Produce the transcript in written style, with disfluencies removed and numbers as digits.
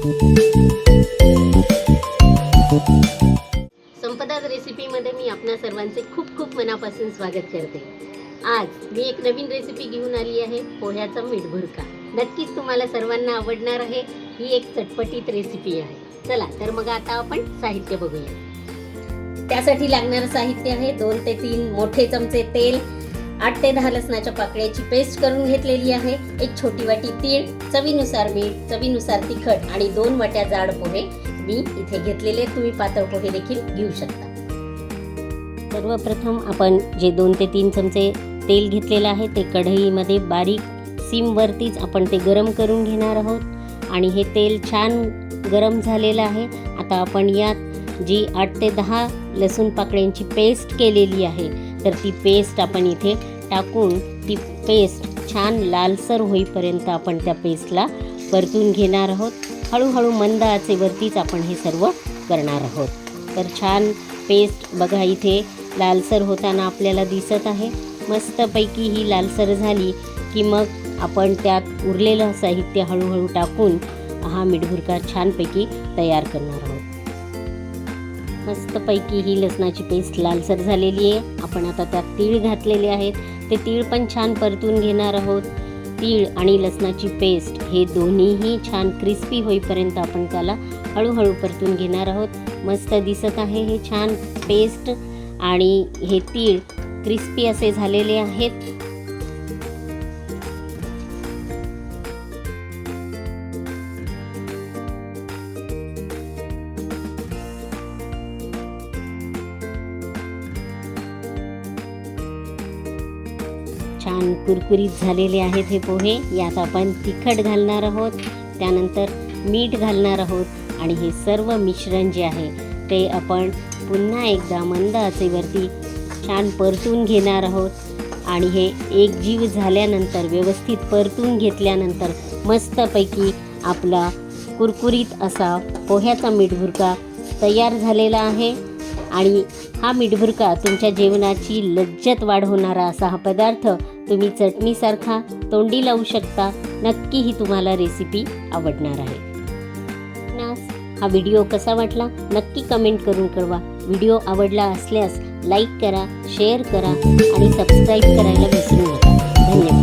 संपदाच रेसिपीमध्ये मी आपणा सर्वांचे खूप खूप मनापासून स्वागत करते। आज मी एक नवीन रेसिपी घेऊन आली आहे, पोह्याचा मीठ भुर्का। नक्कीच तुम्हाला सर्वांना आवडणार आहे। ही एक चटपटीत रेसिपी आहे। चला तर मग आता आपण साहित्य बघूया। त्यासाठी लागणारे साहित्य आहे 2 ते 3 मोठे चमचे तेल, 8 ते 10 लसणाच्या पाकळ्याची पेस्ट करून घेतलेली आहे, एक छोटी वाटी तीळ, चवीनुसार मीठ, चवीनुसार तिखट आणि 2 वाट्या जाड पोहे मी इथे घेतलेले। तुम्ही पातळ पोहे देखील घेऊ शकता। सर्वप्रथम आपण जे 2 ते 3 चमचे तेल घेतलेले आहे ते कढईमध्ये बारीक सिम वरतीच आपण ते गरम करून घेणार आहोत आणि हे तेल छान गरम झालेलं आहे। आता आपण यात जी 8 ते 10 लसूण पाकळ्यांची पेस्ट केलेली आहे तर ती पेस्ट आपण इथे टाकून ती पेस्ट छान लालसर होईपर्यंत आपण त्या पेस्टला परतून घेणार आहोत। हळूहळू मंद आचेवरतीच आपण हे सर्व करणार आहोत। तर छान पेस्ट बघा इथे लालसर होताना आपल्याला दिसत आहे। मस्तपैकी ही लालसर झाली की मग आपण त्यात उरलेलं साहित्य हळूहळू टाकून हा मीठ भुर्का छानपैकी तयार करणार आहोत। मस्तपैकी ही लसणाची पेस्ट लालसर झालेली आहे। आपण आता त्यात तीळ घातलेले आहेत, ते तीळ पण छान परतून घेणार आहोत। तीळ आणि लसणाची पेस्ट हे दोन्हीही छान क्रिस्पी होईपर्यंत आपण त्याला हळूहळू परतून घेणार आहोत। मस्त दिसत आहे हे छान पेस्ट आणि हे तीळ क्रिस्पी असे झालेले आहेत। छान कुरकुरीत झालेले आहेत हे पोहे। यात आपण तिखट घालणार आहोत, त्यानंतर मीठ घालणार आहोत आणि हे सर्व मिश्रण जे आहे ते आपण पुन्हा एकदा मंद आचेवरती छान परतून घेणार आहोत आणि हे एकजीव झाल्यानंतर व्यवस्थित परतून घेतल्यानंतर मस्तपैकी आपला कुरकुरीत असा पोह्याचा मीठ भुर्का तयार झालेला आहे। आणि हा मीठ भुर्का तुमच्या जेवणाची लज्जत वाढवणारा असा हा पदार्थ तुम्ही चटणीसारखा तोंडी लावू शकता। नक्की ही तुम्हाला रेसिपी आवडणार आहे। हा व्हिडिओ कसा वाटला नक्की कमेंट करून कळवा। व्हिडिओ आवडला असल्यास लाईक करा, शेअर करा आणि सबस्क्राईब करायला विसरू नका। धन्यवाद।